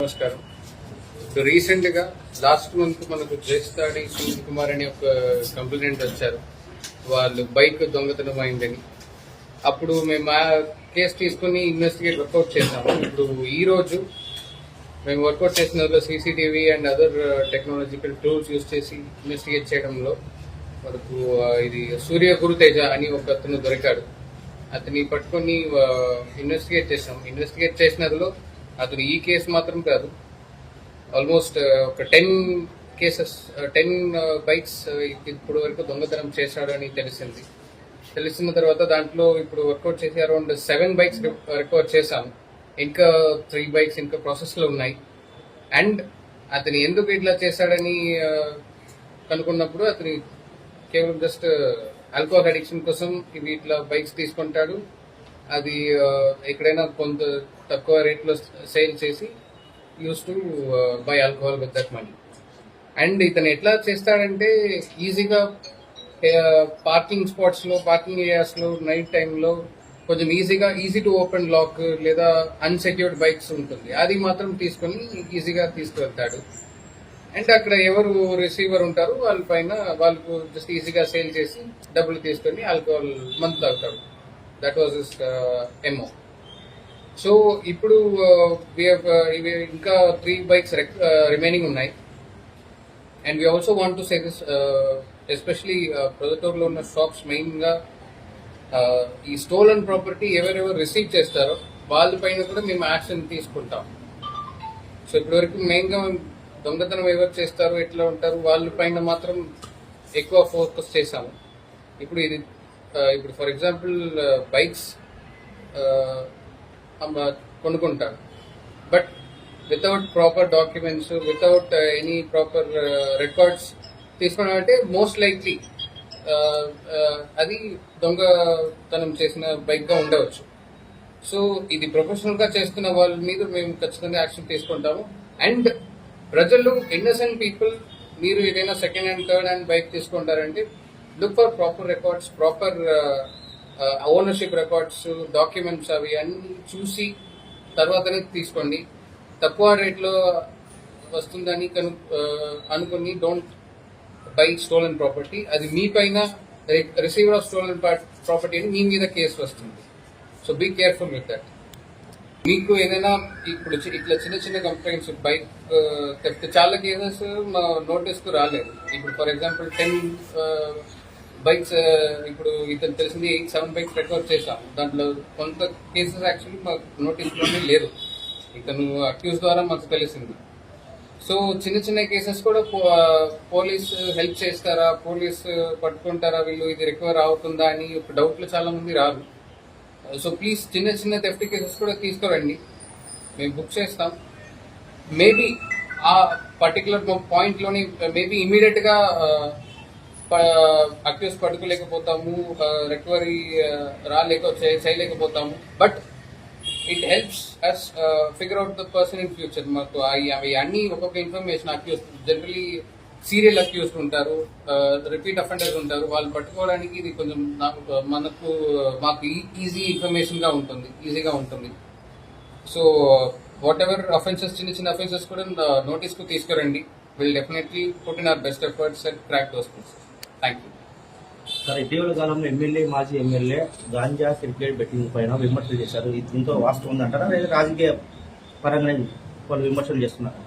నమస్కారం. So recent గా last month మనకు జయస్తాడి సునీల్ కుమార్ అని ఒక కంప్లైంట్ వచ్చారు, వాళ్ళు బైక్ దొంగతనం అయిందని. అప్పుడు మేము ఆ కేసు తీసుకుని ఇన్వెస్టిగేట్ వర్కౌట్ చేసాము. ఇప్పుడు ఈ రోజు మేము వర్కౌట్ చేసిన CCTV and other technological tools use చేసి ఇన్వెస్టిగేట్ చేయడంలో మనకు ఇది సూర్య గురుతేజ అని ఒక అతను దొరికాడు. అతన్ని పట్టుకొని ఇన్వెస్టిగేట్ చేసాం. ఇన్వెస్టిగేట్ చేసినదిలో అతను ఈ కేసు మాత్రం కాదు, ఆల్మోస్ట్ ఒక 10 కేసెస్ 10 బైక్స్ ఇప్పుడు వరకు దొంగతనం చేశాడని తెలిసింది. తెలిసిన తర్వాత దాంట్లో ఇప్పుడు వర్కౌట్ చేసి అరౌండ్ 7 బైక్స్ రికవర్ చేశాం. ఇంకా 3 బైక్స్ ఇంకా ప్రాసెస్ లో ఉన్నాయి. అండ్ అతను ఎందుకు ఇట్లా చేశాడని కనుక్కున్నప్పుడు అతని కేవలం జస్ట్ ఆల్కహాల్ అడిక్షన్ కోసం ఇవి ఇట్లా బైక్స్ తీసుకుంటాడు. అది ఎక్కడైనా కొంత తక్కువ రేట్లో సేల్ చేసి use to buy alcohol with that money. And ఇతను ఎట్లా చేస్తాడంటే ఈజీగా పార్కింగ్ స్పాట్స్ లో, పార్కింగ్ ఏరియాస్ లో నైట్ టైంలో కొంచెం ఈజీ టు ఓపెన్ లాక్ లేదా అన్సెక్యూర్డ్ బైక్స్ ఉంటుంది, అది మాత్రం తీసుకొని ఈజీగా తీసుకువెళ్తాడు. అండ్ అక్కడ ఎవరు రిసీవర్ ఉంటారు వాళ్ళ పైన వాళ్ళకు జస్ట్ ఈజీగా సేల్ చేసి డబ్బులు తీసుకొని ఆల్కహాల్ మందు తాగుతాడు. That was his MO. So ఇప్పుడు ఇవి ఇంకా 3 బైక్స్ రిమైనింగ్ ఉన్నాయి. And we also want to say this, especially ప్రొజెక్టర్లో ఉన్న షాప్స్ మెయిన్ గా ఈ స్టోలన్ ప్రాపర్టీ ఎవరెవరు రిసీవ్ చేస్తారో వాళ్ళ పైన కూడా మేము యాక్షన్ తీసుకుంటాం. సో ఇప్పటి వరకు మెయిన్ గా దొంగతనం ఎవరు చేస్తారు, ఎట్లా ఉంటారు వాళ్ళ పైన మాత్రం ఎక్కువ ఫోకస్ చేశాము. ఇప్పుడు ఫర్ ఎగ్జాంపుల్ బైక్స్ కొనుక్కుంటారు, but without proper documents, without any proper records తీసుకున్నామంటే మోస్ట్ లైక్లీ అది దొంగతనం చేసిన బైక్ గా ఉండవచ్చు. సో ఇది ప్రొఫెషనల్ గా చేస్తున్న వాళ్ళ మీద మేము ఖచ్చితంగా యాక్షన్ తీసుకుంటాము. అండ్ ప్రజలు, ఇన్నోసెంట్ పీపుల్, మీరు ఏదైనా second hand, third hand bike తీసుకుంటారంటే look for proper records, proper ownership records, documents అవి అన్ని చూసి తర్వాతనే తీసుకోండి. తక్కువ రేట్లో వస్తుందని అనుకుని డోంట్ బై స్టోలన్ ప్రాపర్టీ. అది మీ పైన రిసీవర్ ఆఫ్ స్టోలన్ ప్రాపర్టీ అని మీ మీద కేసు వస్తుంది. So be careful with that. మీకు ఏదైనా ఇప్పుడు ఇట్లా చిన్న చిన్న కంప్లైంట్స్ బైక్ థెఫ్ట్ చాలా కేసెస్ మా నోటీస్ కు రాలేదు. ఇప్పుడు ఫర్ ఎగ్జాంపుల్ 10 బైక్స్ ఇప్పుడు ఇతను తెలిసింది 7 బైక్స్ రికవర్ చేశాము. దాంట్లో కొంత కేసెస్ యాక్చువల్లీ మా నోటీస్ లోనే లేదు, ఇతను అక్యూజ్ ద్వారా మాకు తెలిసింది. సో చిన్న చిన్న కేసెస్ కూడా పోలీస్ హెల్ప్ చేస్తారా, పోలీస్ పట్టుకుంటారా, వీళ్ళు ఇది రికవర్ అవుతుందా అని ఒక డౌట్లు చాలా మంది రారు. సో ప్లీజ్ చిన్న చిన్న థెఫ్ట్ కేసెస్ కూడా తీసుకురండి, మేము బుక్ చేస్తాం. మేబీ ఆ పర్టికులర్ పాయింట్ లోని మేబీ ఇమీడియట్ గా అక్యూస్ పట్టుకోలేకపోతాము, రికవరీ చేయలేకపోతాము, but it helps us figure out the person in future. మాకు అవి అన్ని ఒక్కొక్క information accused generally serial accused ఉంటారు, రిపీట్ అఫెండర్స్ ఉంటారు, వాళ్ళు పట్టుకోవడానికి ఇది కొంచెం మాకు ఈజీ ఇన్ఫర్మేషన్ గా ఉంటుంది, ఈజీగా ఉంటుంది. సో వాట్ ఎవర్ అఫెన్సెస్, చిన్న చిన్న అఫెన్సెస్ కూడా నోటీస్ కు తీసుకురండి. Will definitely put in our best efforts and crack those cases. Thank you. Sir, ఇటీవల కాలంలో మాజీ ఎమ్మెల్యే గాంజా సర్టిఫికేట్ బెట్టింగ్ పైన విమర్శలు చేశారు. దీంతో వాస్తవం ఉందంటారా లేదా రాజకీయ పరంగా వాళ్ళు విమర్శలు చేస్తున్నారు?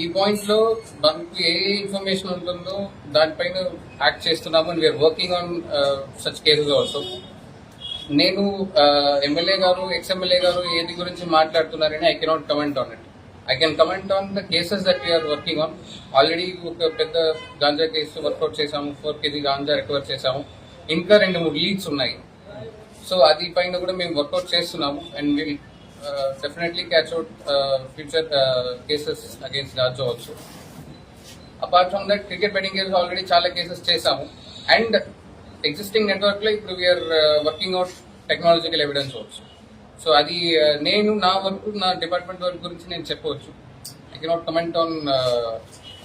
ఈ పాయింట్ లో మనకు ఏ ఇన్ఫర్మేషన్ ఉంటుందో దానిపైన యాక్ట్ చేస్తున్నాము. And we are working on such cases also. నేను ఎమ్మెల్యే గారు, ఎక్స్-ఎమ్మెల్యే గారు ఏది గురించి మాట్లాడుతున్నారని I cannot comment on it. I can comment on the cases that we are working on. Already ఒక పెద్ద గాంజా కేసు వర్కౌట్ చేశాము, 4 kg గాంజా రికవర్ చేశాము. ఇంకా 2-3 లీడ్స్ ఉన్నాయి. సో అది పైన కూడా మేము వర్కౌట్ చేస్తున్నాము. And will definitely catch out future cases against Raju also. Apart from that, cricket betting cases already chala cases chesamu, and existing network lo ippudu we are working out technological evidence also. So adi nenu na work na department work gurinchi nenu cheppochu. I cannot comment on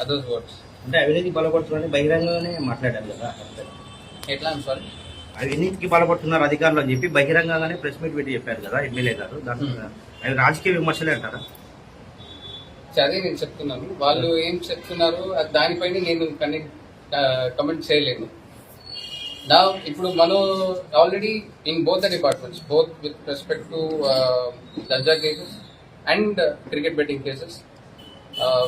others words. అంటే అవినీతి బలపడుతుందని బహిరంగంగానే మాట్లాడారు కదా, ఎట్లా? Sorry, అవినీతికి బలపడుతున్నారు అధికారులు అని చెప్పి బహిరంగంగానే ప్రెస్ మీట్ పెట్టి చెప్పారు కదా ఎమ్మెల్యే గారు. దాంట్లో అవి రాజకీయ విమర్శలే అంటారా? అదే నేను చెప్తున్నాను. వాళ్ళు ఏం చెప్తున్నారు దానిపైన నేను కమెంట్ చేయలేను. నా ఇప్పుడు మనం already in both the departments, both with respect to ganja cases and cricket betting cases,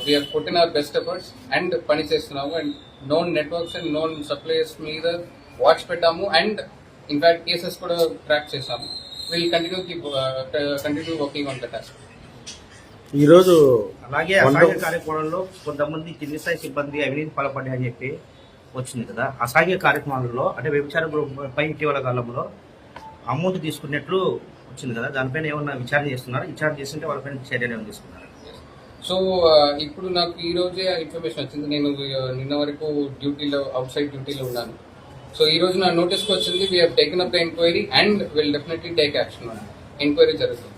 we're put in our best efforts and పని చేస్తున్నాము. And known networks and known suppliers మీద వాచ్ పెట్టాము అండ్ ఇన్ఫాక్ట్ కేసెస్ కూడా track చేసాము. Will continue working on the task. ఈరోజు అలాగే అసాంఘిక కార్యక్రమాలలో కొంతమంది కింది స్థాయి సిబ్బంది అవినీతి పాల్పడ్డాయని చెప్పి వచ్చింది కదా. అసాంఘిక కార్యక్రమాలలో అంటే వ్యభిచార పై ఇటీవల కాలంలో అమౌంట్ తీసుకున్నట్లు వచ్చింది కదా, దానిపైన ఏమన్నా విచారణ చేస్తున్నారు? విచారణ చేస్తుంటే వాళ్ళపైన చర్యలు ఏమైనా తీసుకున్నారు? సో ఇప్పుడు నాకు ఈ రోజే ఇన్ఫర్మేషన్ వచ్చింది. నేను నిన్న వరకు డ్యూటీలో అవుట్ సైడ్ డ్యూటీలో ఉన్నాను. సో ఈ రోజు నా నోటీస్కి వచ్చింది. We have taken up the enquiry and will definitely take action. Enquiry జరుగుతుంది.